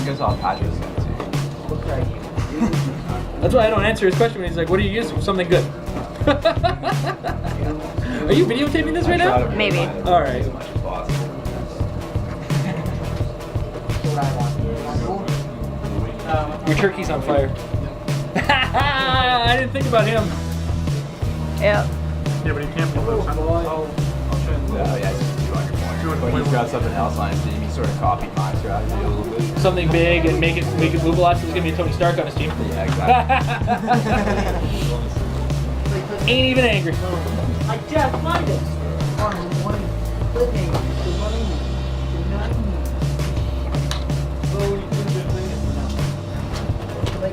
guess I'll patch this one too. That's why I don't answer his question when he's like, what do you use for something good? Are you videotaping this right now? Maybe. All right. Your turkey's on fire. I didn't think about him. Yeah. Yeah, but he can't pull those. Oh, yeah, it's just 200 points. But he's got something else on his team. He sort of copied my strategy a little bit. Something big and make it move a lot, so there's gonna be a Tony Stark on his team. Yeah, exactly. Ain't even angry. I just find it.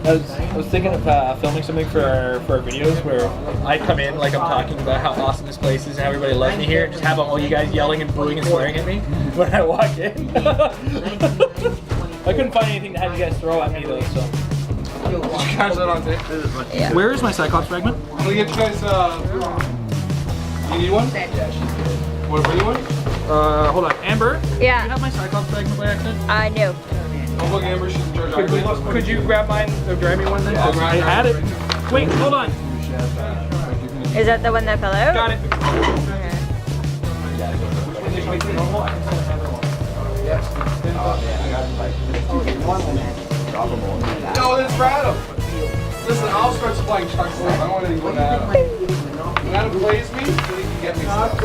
I was thinking of filming something for our videos where I come in like I'm talking about how awesome this place is and everybody loves me here, and just have all you guys yelling and booing and swearing at me when I walk in. I couldn't find anything to have you guys throw at me though, so. Did you catch that on tape? Yeah. Where is my Cyclops fragment? Can we get you guys, you need one? Yeah, she's good. What, bring you one? Hold on. Amber? Do you Yeah. have my Cyclops fragment by accident? I knew. Oh, look, Amber, she's in charge. Could you grab mine, grab me one then? I had it. Wait, hold on. Is that the one that fell out? Got it. Okay. No, that's Adam. Listen, I'll start supplying trucks. I don't want anyone to Adam. When Adam plays me, so he can get me stuff.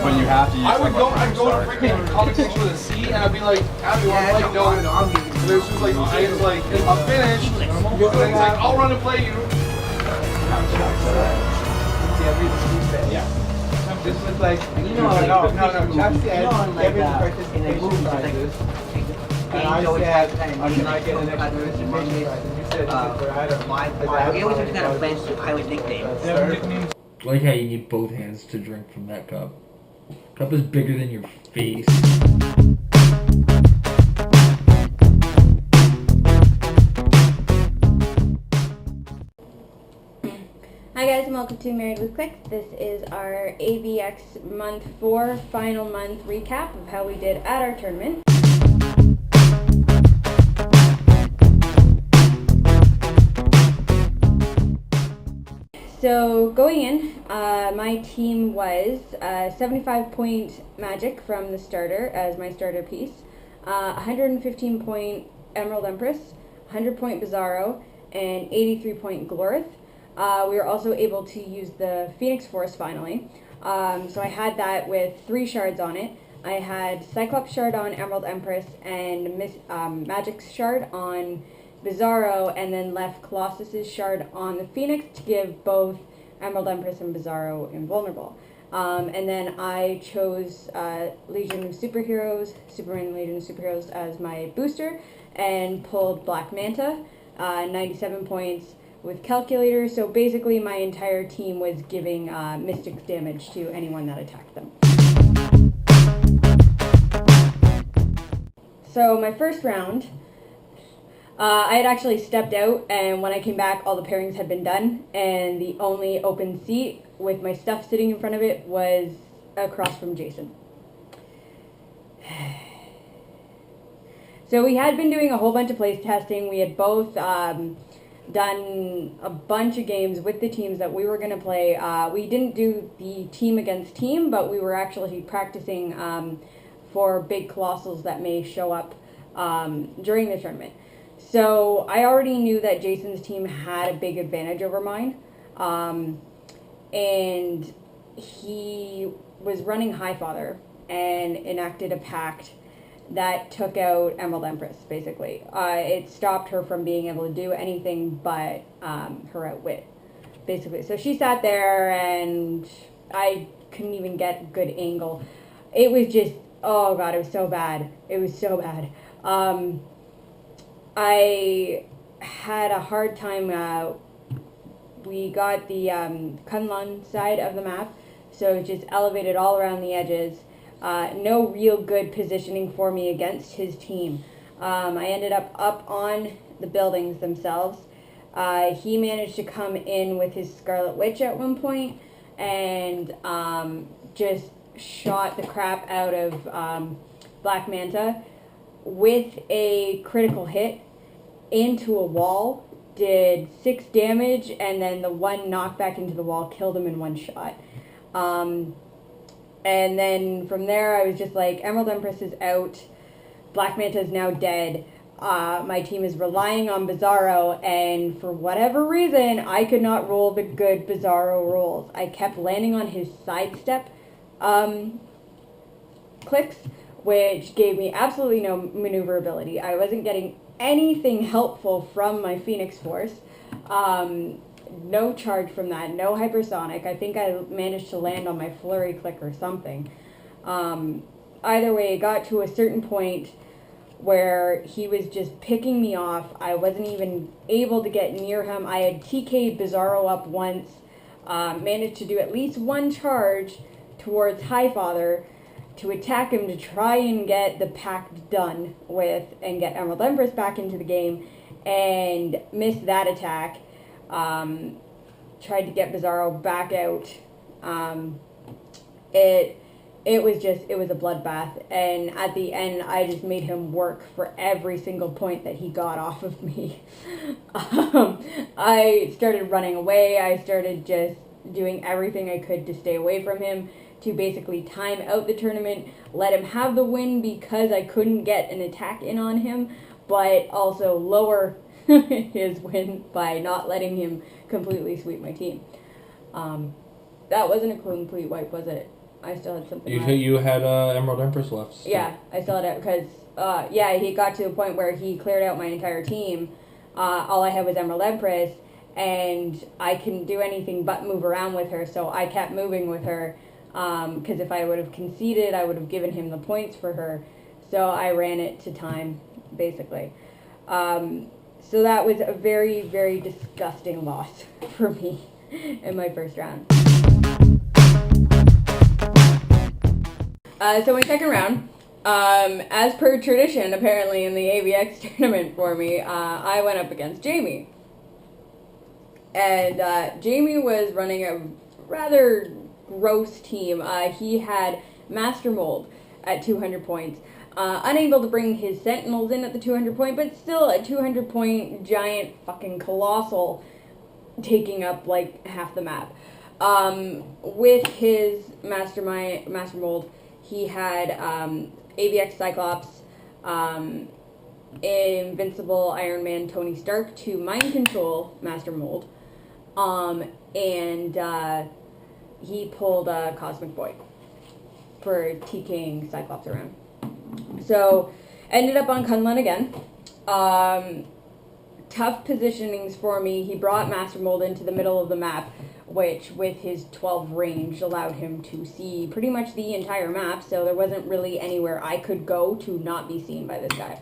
When you have to use I'd go to freaking comic section with a C, and I'd be like, Adam, you want to play? No. And it's just like, Ian's like, I'm finished. And then he's like, I'll run and play you. Yeah. This was like, no, Chuck said, every participation prizes. And I said, can I get an extra participation prize? And you said, for Adam. We always have to kind of plan to I would nickname. Like how you need both hands to drink from that cup. Cup is bigger than your face. Hi guys, and welcome to Married with Clix. This is our AvX month 4 final month recap of how we did at our tournament. So going in, my team was 75-point Magic from the starter as my starter piece, 115-point Emerald Empress, 100-point Bizarro, and 83-point Glorith. We were also able to use the Phoenix Force finally. So I had that with 3 shards on it. I had Cyclops shard on Emerald Empress and Magic shard on Bizarro, and then left Colossus's shard on the Phoenix to give both Emerald Empress and Bizarro invulnerable. And then I chose Legion of Superheroes, Superman Legion of Superheroes as my booster, and pulled Black Manta, 97 points with Calculator. So basically my entire team was giving Mystics damage to anyone that attacked them. So my first round, I had actually stepped out, and when I came back, all the pairings had been done, and the only open seat with my stuff sitting in front of it was across from Jason. So we had been doing a whole bunch of place testing. We had both done a bunch of games with the teams that we were going to play. We didn't do the team against team, but we were actually practicing for big colossals that may show up during the tournament. So I already knew that Jason's team had a big advantage over mine, and he was running Highfather and enacted a pact that took out Emerald Empress, basically. It stopped her from being able to do anything but her outwit, basically. So she sat there, and I couldn't even get a good angle. It was just, oh god, it was so bad. It was so bad. I had a hard time. We got the Kunlun side of the map, so it just elevated all around the edges. No real good positioning for me against his team. I ended up on the buildings themselves. He managed to come in with his Scarlet Witch at one point and just shot the crap out of Black Manta. with a critical hit into a wall, did 6 damage, and then the one knockback into the wall killed him in one shot. And then from there, I was just like, Emerald Empress is out, Black Manta is now dead, my team is relying on Bizarro, and for whatever reason, I could not roll the good Bizarro rolls. I kept landing on his sidestep Clix, which gave me absolutely no maneuverability. I wasn't getting anything helpful from my Phoenix Force. No charge from that, no hypersonic. I think I managed to land on my flurry click or something. Either way, it got to a certain point where he was just picking me off. I wasn't even able to get near him. I had TK'd Bizarro up once, managed to do at least one charge towards Highfather to attack him to try and get the pact done with and get Emerald Empress back into the game, and missed that attack. Tried to get Bizarro back out. It was a bloodbath, and at the end I just made him work for every single point that he got off of me. I started running away. I started just doing everything I could to stay away from him, to basically time out the tournament, let him have the win because I couldn't get an attack in on him, but also lower his win by not letting him completely sweep my team. That wasn't a complete wipe, was it? I still had something left. You had Emerald Empress left. So. Yeah, I still had it because, he got to a point where he cleared out my entire team. All I had was Emerald Empress, and I couldn't do anything but move around with her, so I kept moving with her, because if I would have conceded, I would have given him the points for her. So I ran it to time, basically. So that was a very, very disgusting loss for me in my first round. So my second round, as per tradition, apparently in the AvX tournament for me, I went up against Jamie. And Jamie was running a rather gross team. He had Master Mold at 200 points. Unable to bring his Sentinels in at the 200 point, but still a 200 point giant fucking colossal taking up like half the map. With his Master Mold, he had AvX Cyclops, Invincible Iron Man Tony Stark to mind control Master Mold, and he pulled Cosmic Boy for TKing Cyclops around. So, ended up on Kunlun again. Tough positionings for me. He brought Master Mold into the middle of the map, which with his 12 range allowed him to see pretty much the entire map, so there wasn't really anywhere I could go to not be seen by this guy.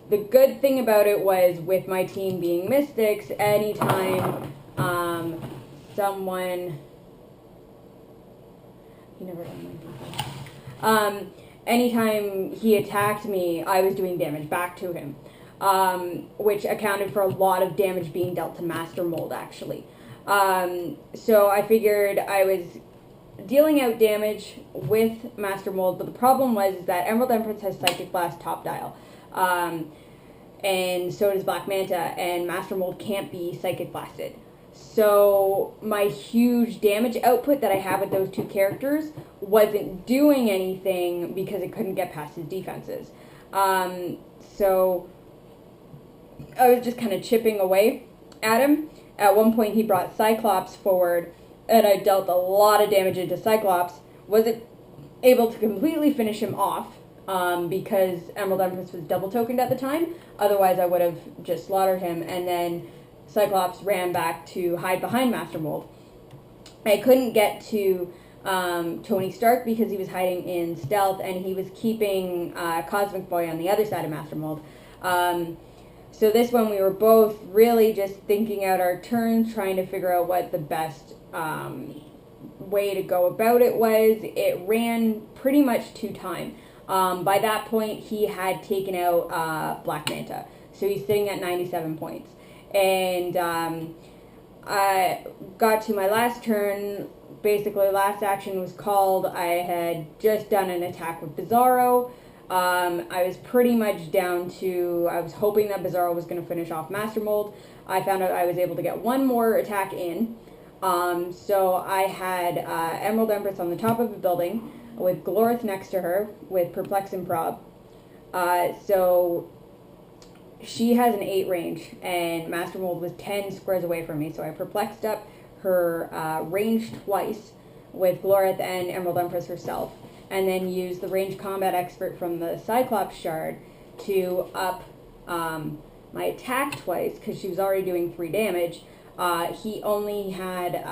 The good thing about it was, with my team being Mystics, anytime someone... He never done my people. Anytime he attacked me, I was doing damage back to him, which accounted for a lot of damage being dealt to Master Mold, actually. So I figured I was dealing out damage with Master Mold, but the problem was that Emerald Empress has Psychic Blast top dial, and so does Black Manta, and Master Mold can't be Psychic Blasted. So my huge damage output that I have with those two characters wasn't doing anything because it couldn't get past his defenses. So I was just kind of chipping away at him. At one point he brought Cyclops forward, and I dealt a lot of damage into Cyclops. Wasn't able to completely finish him off because Emerald Empress was double tokened at the time. Otherwise I would have just slaughtered him, and then Cyclops ran back to hide behind Master Mold. I couldn't get to Tony Stark because he was hiding in stealth, and he was keeping Cosmic Boy on the other side of Master Mold. So this one we were both really just thinking out our turns, trying to figure out what the best way to go about it was. It ran pretty much to time. By that point he had taken out Black Manta, so he's sitting at 97 points. And I got to my last turn. Basically, last action was called. I had just done an attack with Bizarro. I was pretty much down to, I was hoping that Bizarro was going to finish off Master Mold. I found out I was able to get one more attack in. So I had Emerald Empress on the top of a building with Glorith next to her with Perplex and Prob. So she has an 8 range, and Master Mold was 10 squares away from me, so I perplexed up her range twice with Glorith and Emerald Empress herself, and then used the Range Combat Expert from the Cyclops Shard to up my attack twice, because she was already doing 3 damage. He only had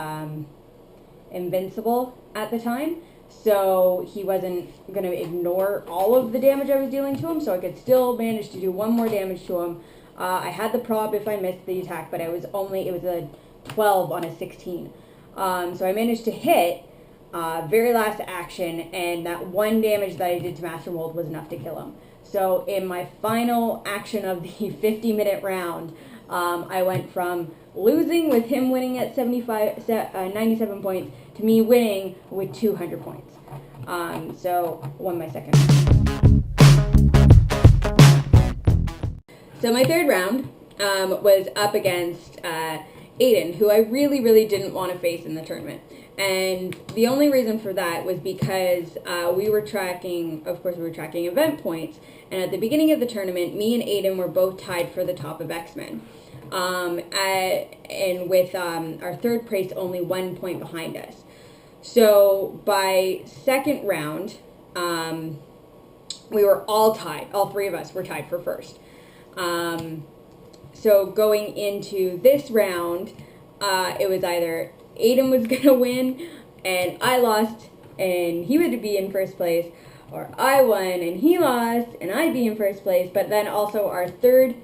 Invincible at the time, so he wasn't going to ignore all of the damage I was dealing to him, so I could still manage to do 1 more damage to him. I had the prob if I missed the attack, but it was a 12 on a 16. So I managed to hit very last action, and that 1 damage that I did to Master Mold was enough to kill him. So in my final action of the 50-minute round, I went from losing with him winning at 97 points to me winning with 200 points. So won my second round. So my third round was up against Aiden, who I really didn't want to face in the tournament. And the only reason for that was because we were tracking event points, and at the beginning of the tournament, me and Aiden were both tied for the top of X-Men. And with our third place only 1 point behind us. So by second round, we were all tied. All 3 of us were tied for first. So going into this round, it was either Aiden was going to win and I lost and he would be in first place, or I won and he lost and I'd be in first place. But then also our third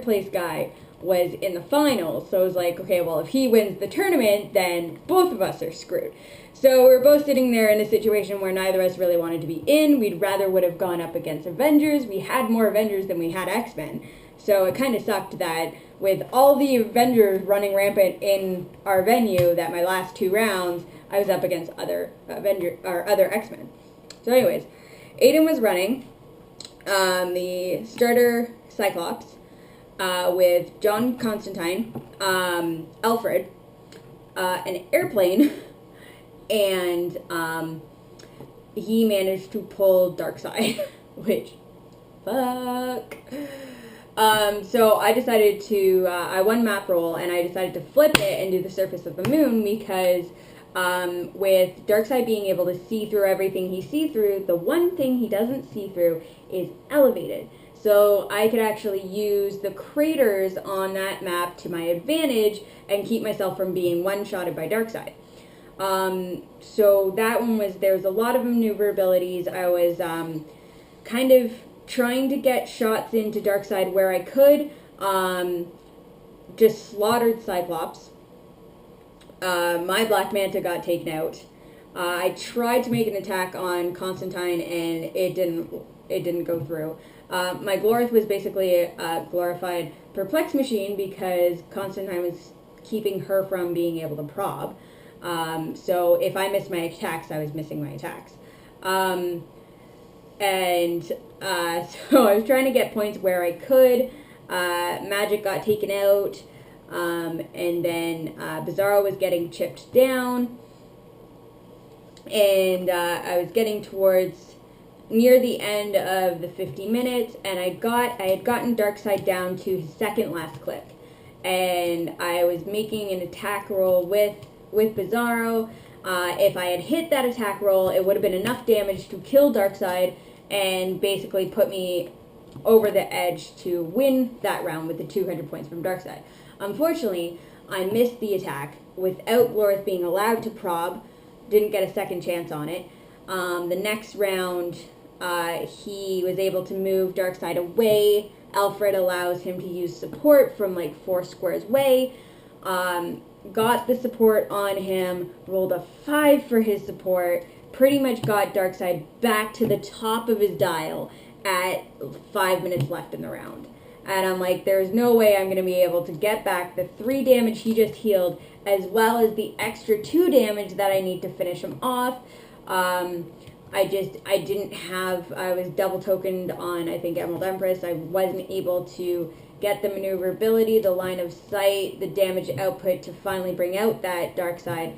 place guy was in the finals, so it was like, okay, well, if he wins the tournament, then both of us are screwed. So we were both sitting there in a situation where neither of us really wanted to be in. We'd rather would have gone up against Avengers. We had more Avengers than we had X-Men, so it kind of sucked that with all the Avengers running rampant in our venue, that my last 2 rounds I was up against other X-Men. So anyways, Aiden was running the starter Cyclops with John Constantine, Alfred, an airplane, and he managed to pull Darkseid, which, fuck. So I decided to, I won map roll, and I decided to flip it and do the surface of the moon, because with Darkseid being able to see through everything he sees through, the one thing he doesn't see through is elevated. So I could actually use the craters on that map to my advantage and keep myself from being one-shotted by Darkseid. So that one was, there was a lot of maneuverabilities. I was kind of trying to get shots into Darkseid where I could. Just slaughtered Cyclops. My Black Manta got taken out. I tried to make an attack on Constantine and it didn't go through. My Glorith was basically a glorified perplex machine because Constantine was keeping her from being able to prob. So if I missed my attacks, I was missing my attacks. So I was trying to get points where I could. Magic got taken out, and then Bizarro was getting chipped down, and I was getting towards near the end of the 50 minutes, and I had gotten Darkseid down to his second last click, and I was making an attack roll with Bizarro. If I had hit that attack roll, it would have been enough damage to kill Darkseid and basically put me over the edge to win that round with the 200 points from Darkseid. Unfortunately, I missed the attack without Glorith being allowed to prob, didn't get a second chance on it. The next round, he was able to move Darkseid away. Alfred allows him to use support from like 4 squares away. Got the support on him, rolled a 5 for his support, pretty much got Darkseid back to the top of his dial at 5 minutes left in the round. And I'm like, there's no way I'm going to be able to get back the 3 damage he just healed, as well as the extra 2 damage that I need to finish him off. I I didn't have, I was double tokened on, I think, Emerald Empress. I wasn't able to get the maneuverability, the line of sight, the damage output to finally bring out that dark side.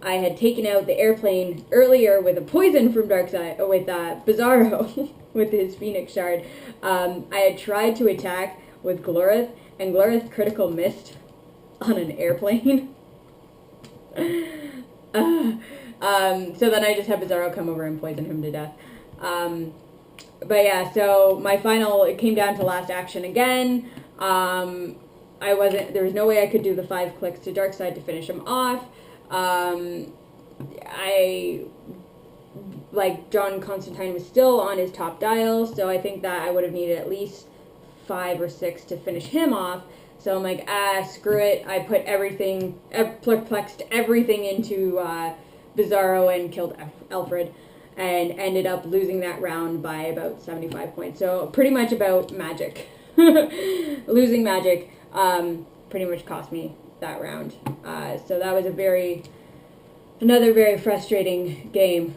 I had taken out the airplane earlier with a poison from Darkside, with Bizarro, with his Phoenix Shard. I had tried to attack with Glorith, and Glorith critical missed on an airplane. So then I just had Bizarro come over and poison him to death. But yeah, so my final, it came down to last action again. There was no way I could do the 5 clicks to Darkside to finish him off. John Constantine was still on his top dial, so I think that I would have needed at least 5 or 6 to finish him off. So I'm like, screw it. I put everything, plexed everything into Bizarro and killed Alfred, and ended up losing that round by about 75 points. So pretty much about magic. Losing magic pretty much cost me that round. So that was another very frustrating game.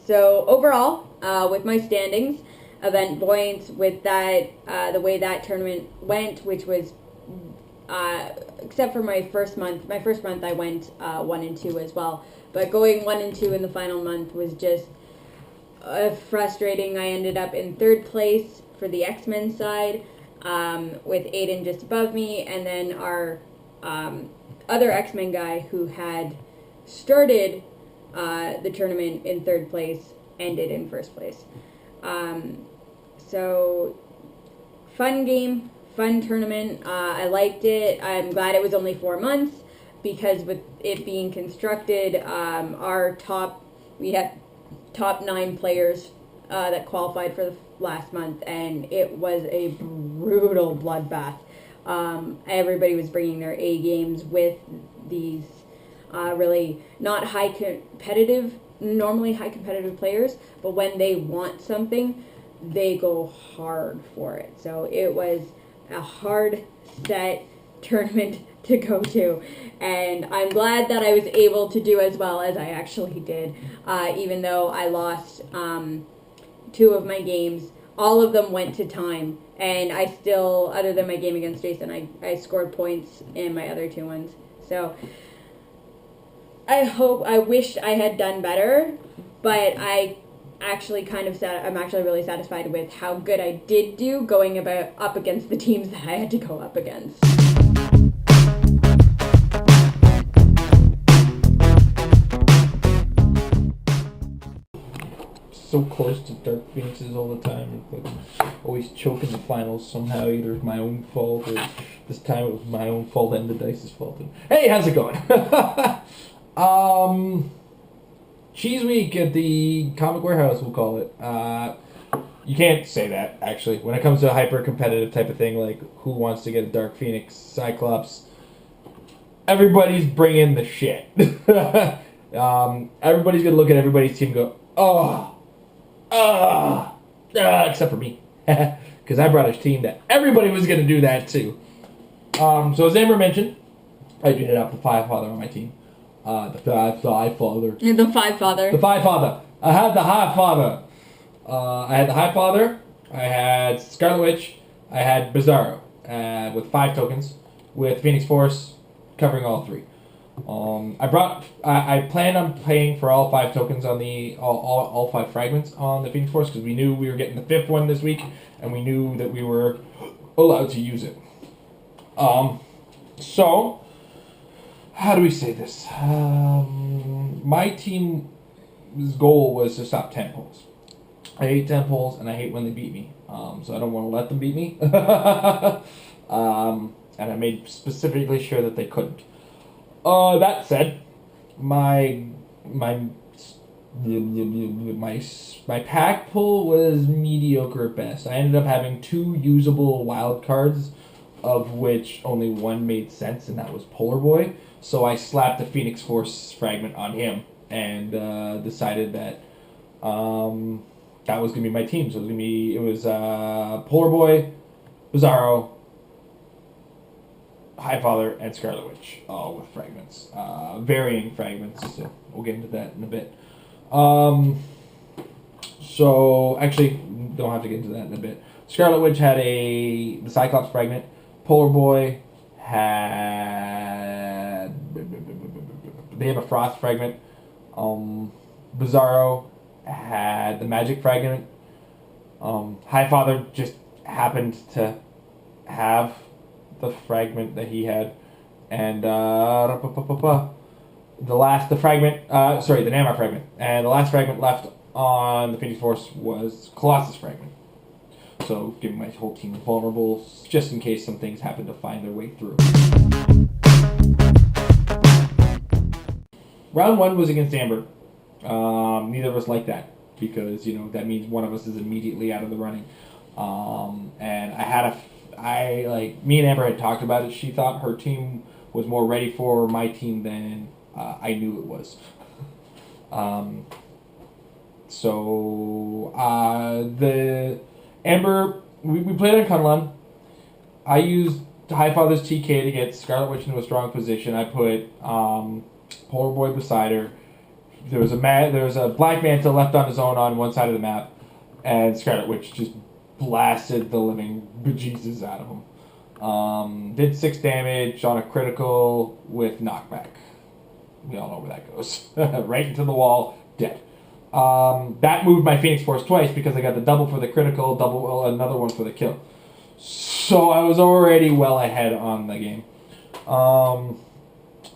So overall, with my standings, event points, with that, the way that tournament went, which was, except for my first month I went 1 and 2 as well. But going 1 and 2 in the final month was just frustrating. I ended up in 3rd place for the X-Men side, with Aiden just above me, and then our other X-Men guy who had started the tournament in 3rd place ended in 1st place. So fun game, fun tournament. I liked it. I'm glad it was only 4 months, because with it being constructed, we had top 9 players that qualified for the last month, and it was a brutal bloodbath. Everybody was bringing their A games with these really not normally high competitive players, but when they want something, they go hard for it. So it was a hard set tournament to go to, and I'm glad that I was able to do as well as I actually did, even though I lost 2 of my games. All of them went to time, and I still, other than my game against Jason, I scored points in my other 2 ones. So I wish I had done better, but I'm actually really satisfied with how good I did do going up against the teams that I had to go up against. So close to Dark Phoenixes all the time, but always choke in the finals somehow. Either it's my own fault, or this time it was my own fault and the dice's fault. And, hey, how's it going? Cheese Week at the Comic Warehouse, we'll call it. You can't say that, actually. When it comes to a hyper-competitive type of thing, like who wants to get a Dark Phoenix, Cyclops, everybody's bringing the shit. Everybody's going to look at everybody's team and go, except for me. Because I brought a team that everybody was going to do that too. So as Amber mentioned, I did have the 5 father on my team. The 5 father. The 5 father. The 5 father. I had the high father. I had Scarlet Witch. I had Bizarro with 5 tokens, with Phoenix Force covering all 3. I planned on paying for all 5 tokens on the all 5 fragments on the Phoenix Force, because we knew we were getting the 5th one this week, and we knew that we were allowed to use it. So how do we say this? My team's goal was to stop tentpoles. I hate tentpoles, and I hate when they beat me. So I don't want to let them beat me. And I made specifically sure that they couldn't. That said, my pack pull was mediocre at best. I ended up having 2 usable wild cards, of which only 1 made sense, and that was Polar Boy. So I slapped the Phoenix Force fragment on him, and decided that that was gonna be my team. So it was Polar Boy, Bizarro, Highfather, and Scarlet Witch, all with fragments. Varying fragments, so we'll get into that in a bit. So, actually, don't have to get into that in a bit. Scarlet Witch had the Cyclops fragment. Polar Boy had... They have a Frost fragment. Bizarro had the Magic fragment. Highfather just happened to have the fragment that he had. And, the Namor fragment. And the last fragment left on the Phoenix Force was Colossus fragment. So, giving my whole team vulnerables, just in case some things happen to find their way through. Round 1 was against Amber. Neither of us liked that, because, that means one of us is immediately out of the running. And me and Amber had talked about it. She thought her team was more ready for my team than I knew it was. The Amber, we played on Kunlun. I used Highfather's TK to get Scarlet Witch into a strong position. I put Polar Boy beside her. There was a Black Manta left on his own on one side of the map, and Scarlet Witch just blasted the living bejesus out of him. Did 6 damage on a critical with knockback. We all know where that goes. Right into the wall, dead. That moved my Phoenix Force twice because I got the double for the critical, another one for the kill. So I was already well ahead on the game.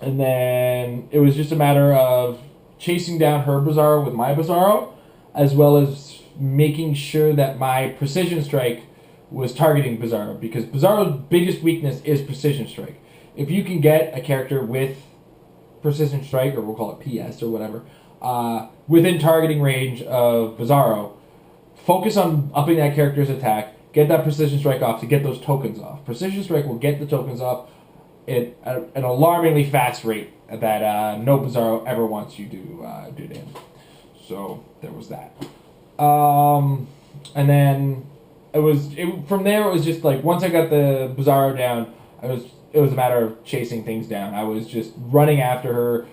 And then it was just a matter of chasing down her Bizarro with my Bizarro, as well as making sure that my Precision Strike was targeting Bizarro, because Bizarro's biggest weakness is Precision Strike. If you can get a character with Precision Strike, or we'll call it PS or whatever, within targeting range of Bizarro, focus on upping that character's attack, get that Precision Strike off to get those tokens off. Precision Strike will get the tokens off at an alarmingly fast rate that no Bizarro ever wants you to do to him. So there was that. And then from there it was just like, once I got the Bizarro down, it was a matter of chasing things down. I was just running after her,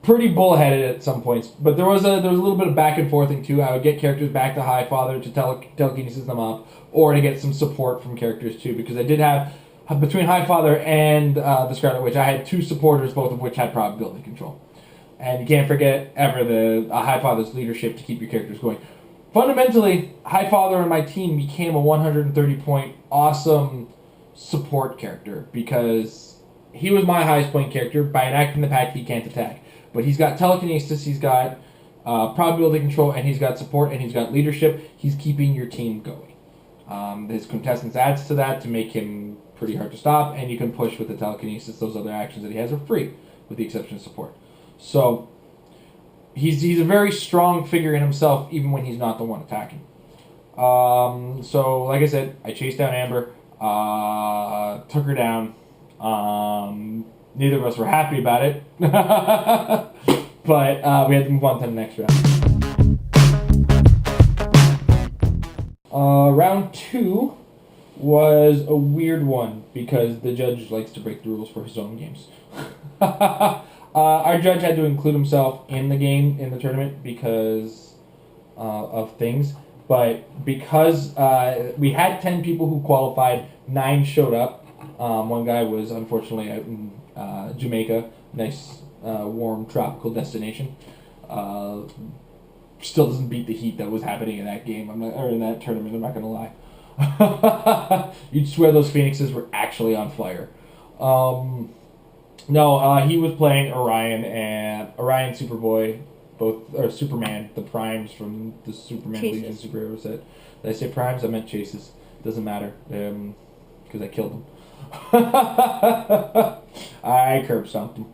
pretty bullheaded at some points, but there was a little bit of back and forthing too. I would get characters back to Highfather to telekinesis them up, or to get some support from characters too, because I did have, between Highfather and the Scarlet Witch, I had 2 supporters, both of which had probability control. And you can't forget ever the Highfather's leadership to keep your characters going. Fundamentally, Highfather and my team became a 130-point awesome support character, because he was my highest point character. By enacting the pact, he can't attack. But he's got telekinesis, he's got probability control, and he's got support, and he's got leadership. He's keeping your team going. His Quintessence adds to that to make him pretty hard to stop, and you can push with the telekinesis. Those other actions that he has are free, with the exception of support. So he's a very strong figure in himself, even when he's not the one attacking. So like I said, I chased down Amber, took her down. Neither of us were happy about it, but we had to move on to the next round. Round 2 was a weird one, because the judge likes to break the rules for his own games. Our judge had to include himself in the game, in the tournament, because of things, but because we had 10 people who qualified, 9 showed up. One guy was unfortunately out in Jamaica, nice warm tropical destination. Still doesn't beat the heat that was happening in that game, or in that tournament. I'm not gonna lie. You'd swear those Phoenixes were actually on fire. He was playing Orion and Superboy, or Superman, the primes from the Superman Legion superhero set. Did I say primes? I meant chases. Doesn't matter, because I killed them. I curb stomped him.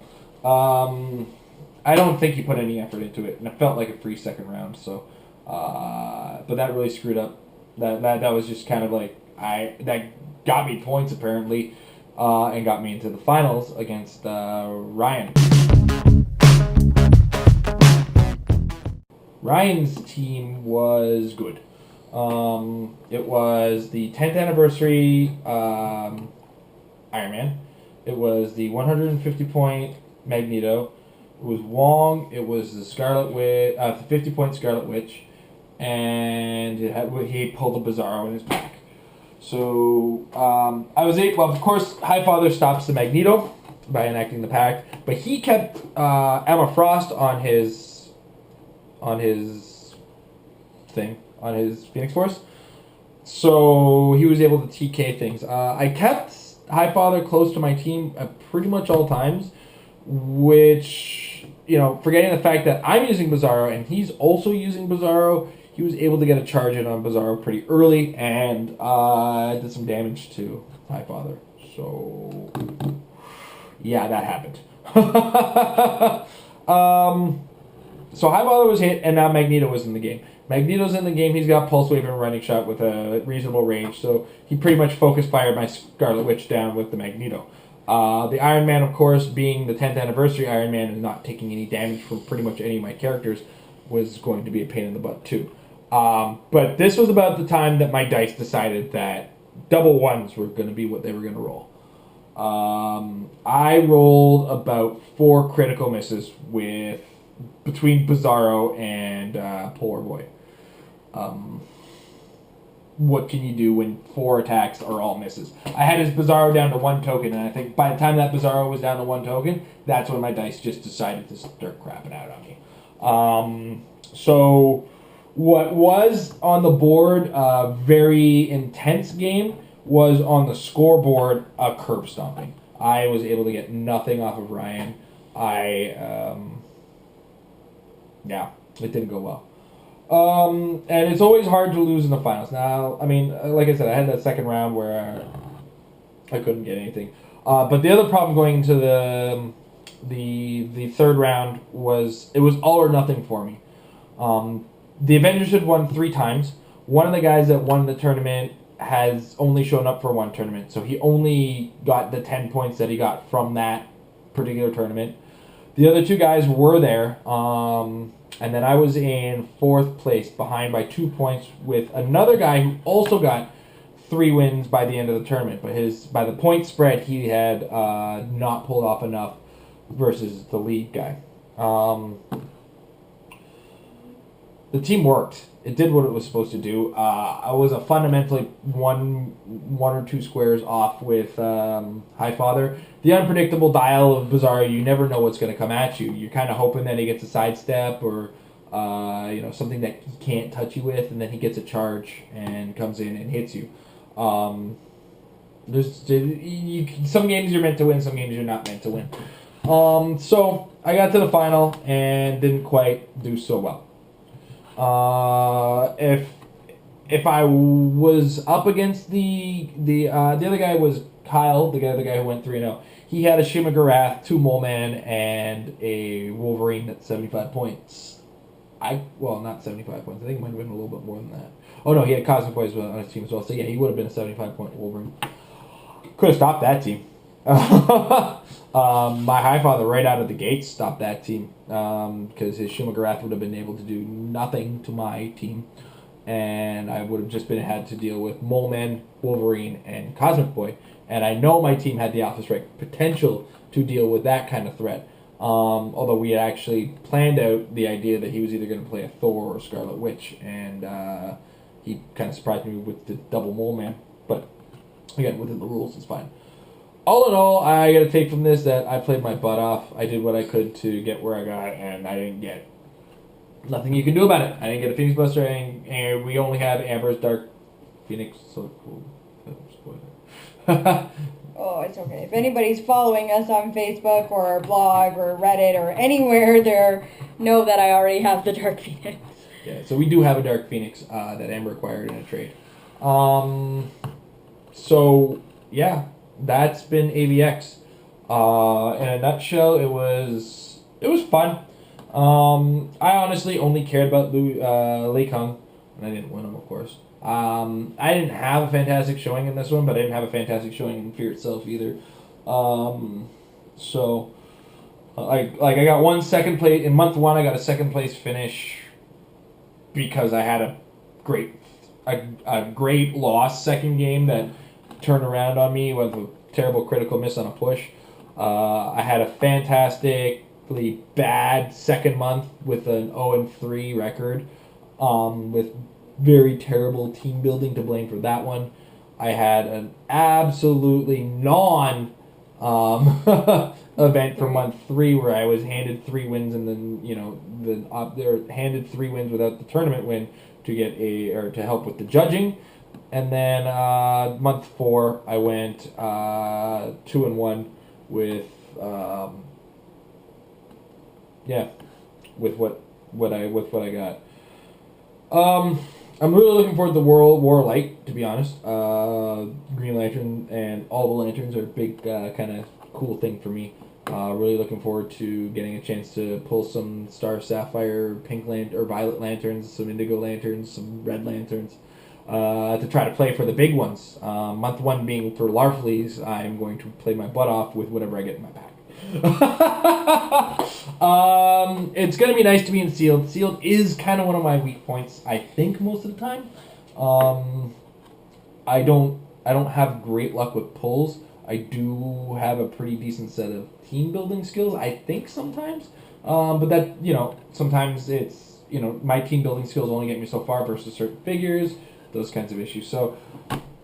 I don't think he put any effort into it, and it felt like a free second round. So, but that really screwed up. That was just kind of like that got me points apparently, and got me into the finals against Ryan. Ryan's team was good. It was the 10th anniversary Iron Man. It was the 150 point Magneto. It was Wong. It was the Scarlet Witch, the 50 point Scarlet Witch, and he pulled a Bizarro in his pack. So I was able. Well, of course, Highfather stops the Magneto by enacting the pact, but he kept Emma Frost on his thing, on his Phoenix Force. So he was able to TK things. I kept Highfather close to my team at pretty much all times, which, you know, forgetting the fact that I'm using Bizarro and he's also using Bizarro, he was able to get a charge in on Bizarro pretty early and did some damage to Highfather. So, yeah, that happened. So Highfather was hit, and now Magneto was in the game. Magneto's in the game. He's got Pulse Wave and Running Shot with a reasonable range, so he pretty much focus fired my Scarlet Witch down with the Magneto. The Iron Man, of course, being the 10th anniversary Iron Man and not taking any damage from pretty much any of my characters, was going to be a pain in the butt too. But this was about the time that my dice decided that double ones were going to be what they were going to roll. I rolled about 4 critical misses between Bizarro and Polar Boy. What can you do when 4 attacks are all misses? I had his Bizarro down to 1 token, and I think by the time that Bizarro was down to 1 token, that's when my dice just decided to start crapping out on me. So what was on the board a very intense game was on the scoreboard a curb stomping. I was able to get nothing off of Ryan. Yeah, it didn't go well. And it's always hard to lose in the finals. Now, I mean, like I said, I had that second round where I couldn't get anything. But the other problem going into the third round was it was all or nothing for me. The Avengers had won 3 times. One of the guys that won the tournament has only shown up for 1 tournament, so he only got the 10 points that he got from that particular tournament. The other 2 guys were there, and then I was in 4th place, behind by 2 points with another guy who also got 3 wins by the end of the tournament. But by the point spread, he had not pulled off enough versus the lead guy. The team worked. It did what it was supposed to do. I was fundamentally one or 2 squares off with Highfather. The unpredictable dial of Bizarro, you never know what's going to come at you. You're kind of hoping that he gets a sidestep or something that he can't touch you with, and then he gets a charge and comes in and hits you. Some games you're meant to win, some games you're not meant to win. So I got to the final and didn't quite do so well. If I was up against the other guy was Kyle, the other guy who went 3-0. He had a Shimagarath, 2 Mole Man, and a Wolverine at 75 points. Not 75 points. I think it might have been a little bit more than that. Oh no, he had Cosmic Boys on his team as well. So yeah, he would have been a 75-point Wolverine. Could have stopped that team. My Highfather right out of the gates stopped that team because his Shimagarath would have been able to do nothing to my team, and I would have just had to deal with Mole Man, Wolverine, and Cosmic Boy. And I know my team had the Alpha Strike potential to deal with that kind of threat. Although we had actually planned out the idea that he was either going to play a Thor or Scarlet Witch, and he kind of surprised me with the double Mole Man. But again, within the rules, it's fine. All in all, I got to take from this that I played my butt off. I did what I could to get where I got, and I didn't get nothing you can do about it. I didn't get a Phoenix Buster, and we only have Amber's Dark Phoenix. So cool. Oh, it's okay. If anybody's following us on Facebook or our blog or Reddit or anywhere, know that I already have the Dark Phoenix. Yeah, so we do have a Dark Phoenix that Amber acquired in a trade. So yeah, that's been AvX. In a nutshell, it was fun. I honestly only cared about Lei Kung, and I didn't win him, of course. I didn't have a fantastic showing in this one, but I didn't have a fantastic showing in Fear itself either. So I got 1 second place in month 1. I got a 2nd place finish because I had a great loss second game that turned around on me with a terrible critical miss on a push. I had a fantastically bad second month with an 0-3 record, with very terrible team building to blame for that one. I had an absolutely event for month 3 where I was handed 3 wins and then they're handed 3 wins without the tournament win to help with the judging. And then month 4 I went 2-1 with what I got. I'm really looking forward to World War Light, to be honest. Green Lantern and all the lanterns are a big kind of cool thing for me. Really looking forward to getting a chance to pull some Star Sapphire, pink or violet lanterns, some indigo lanterns, some red lanterns, to try to play for the big ones. Month 1 being for Larfleeze, I'm going to play my butt off with whatever I get in my pack. It's going to be nice to be in Sealed. Sealed is kind of one of my weak points, I think, most of the time. I don't have great luck with pulls. I do have a pretty decent set of team building skills, I think, sometimes. But that, sometimes it's, my team building skills only get me so far versus certain figures, those kinds of issues. So,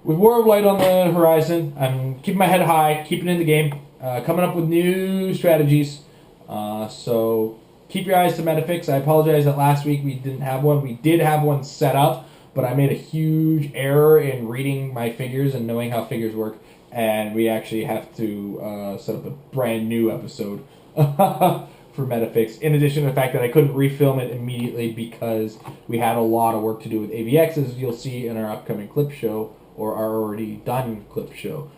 with War of Light on the horizon, I'm keeping my head high, keeping in the game, coming up with new strategies. So, keep your eyes to Metafix. I apologize that last week we didn't have one. We did have one set up, but I made a huge error in reading my figures and knowing how figures work. And we actually have to set up a brand new episode for Metafix, in addition to the fact that I couldn't refilm it immediately because we had a lot of work to do with AvX, as you'll see in our upcoming clip show, or our already done clip show.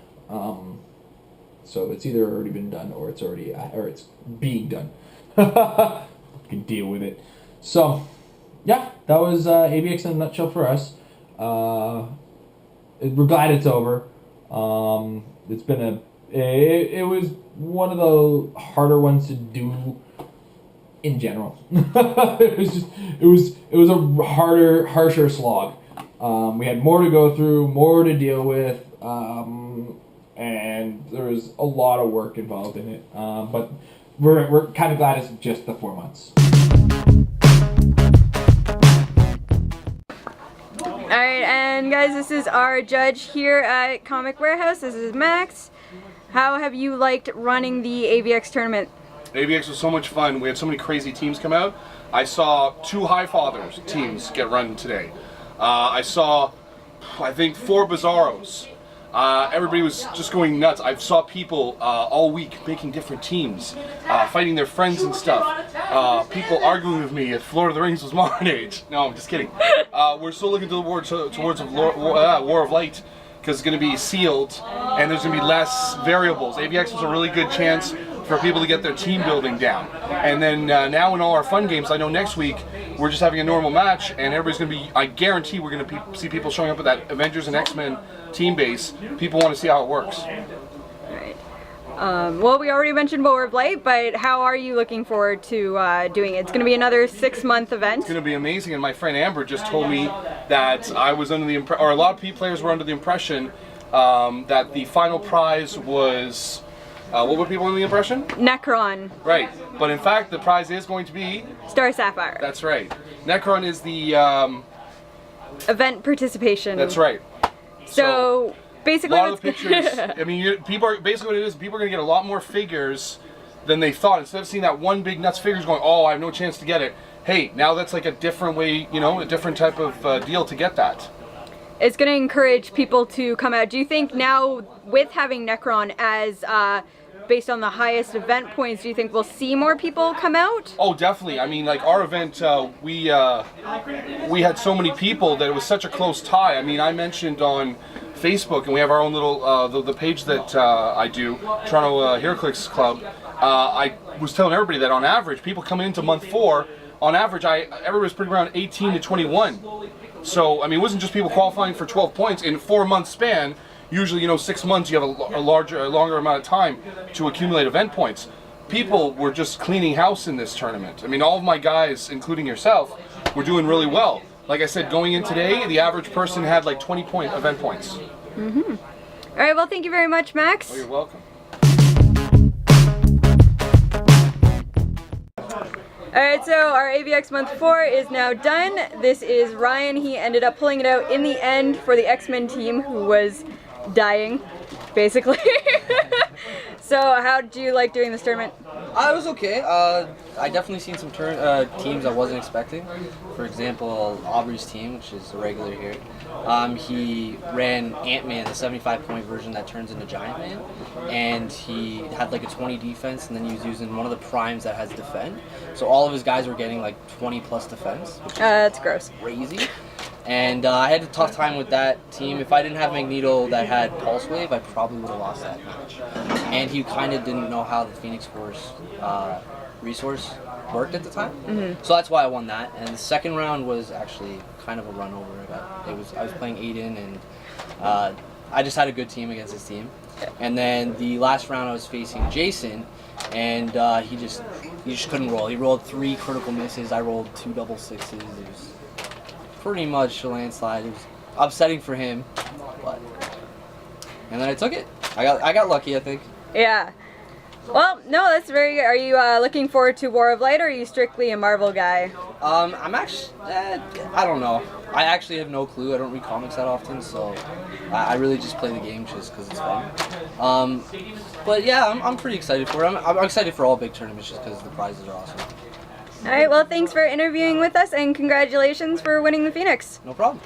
So it's either already been done or it's being done. You can deal with it. So, yeah, that was AvX in a nutshell for us. We're glad it's over. It's been it was one of the harder ones to do in general. it was a harsher slog. We had more to go through, more to deal with, and there was a lot of work involved in it. But we're kind of glad it's just the 4 months. Alright, and guys, this is our judge here at Comic Warehouse. This is Max. How have you liked running the AvX tournament? AvX was so much fun. We had so many crazy teams come out. I saw 2 Highfathers teams get run today. I saw, I think, 4 Bizarros. Everybody was just going nuts. I saw people all week making different teams, fighting their friends and stuff. People arguing with me if Lord of the Rings was modern age. No, I'm just kidding. We're still looking towards War of Light, because it's going to be sealed and there's going to be less variables. AvX was a really good chance for people to get their team building down. And then now in all our fun games, I know next week we're just having a normal match and everybody's going to be, I guarantee we're going to see people showing up with that Avengers and X-Men team base. People want to see how it works. Right. Well, we already mentioned War of Light, but how are you looking forward to doing it? It's going to be another 6-month event. It's going to be amazing, and my friend Amber just told me that I was under the impression, or a lot of players were under the impression that the final prize was, what were people under the impression? Necron. Right, but in fact the prize is going to be Star Sapphire. That's right. Necron is the event participation. That's right. So basically, a lot of the pictures. I mean, people are basically what it is. People are going to get a lot more figures than they thought. Instead of seeing that one big nuts figures going, oh, I have no chance to get it. Hey, now that's like a different way, a different type of deal to get that. It's going to encourage people to come out. Do you think now, with having Necron as based on the highest event points, do you think we'll see more people come out? Oh, definitely. I mean, like our event, we had so many people that it was such a close tie. I mean, I mentioned on Facebook, and we have our own little the page that I do, Toronto Heroclix Club. I was telling everybody that on average, people coming into month 4, on average, everybody's pretty around 18 to 21. So I mean, it wasn't just people qualifying for 12 points in a 4-month span. Usually, 6 months, you have a longer amount of time to accumulate event points. People were just cleaning house in this tournament. I mean, all of my guys, including yourself, were doing really well. Like I said, going in today, the average person had like 20 event points. Mm-hmm. All right, well, thank you very much, Max. Oh, you're welcome. Alright, so our AvX month 4 is now done. This is Ryan. He ended up pulling it out in the end for the X-Men team who was dying, basically. So how did you like doing this tournament? It was okay. I definitely seen some teams I wasn't expecting. For example, Aubrey's team, which is a regular here. He ran Ant-Man, the 75-point version that turns into Giant Man, and he had like a 20 defense, and then he was using one of the primes that has defend. So all of his guys were getting like 20 plus defense, which is That's gross. crazy. And I had a tough time with that team. If I didn't have Magneto that had Pulse Wave, I probably would have lost that match. And he kind of didn't know how the Phoenix Force resource worked at the time. So that's why I won that. And the second round was actually kind of a run over. I was playing Aiden, and I just had a good team against his team. And then the last round I was facing Jason, and he just couldn't roll. He rolled 3 critical misses. I rolled 2 double sixes. It was pretty much a landslide. It was upsetting for him, and then I took it. I got lucky, I think. Yeah. Well, no, that's very good. Are you looking forward to War of Light, or are you strictly a Marvel guy? I'm actually, I don't know. I actually have no clue. I don't read comics that often, so I really just play the game just because it's fun. But yeah, I'm pretty excited for it. I'm excited for all big tournaments just because the prizes are awesome. All right, well, thanks for interviewing with us, and congratulations for winning the Phoenix. No problem.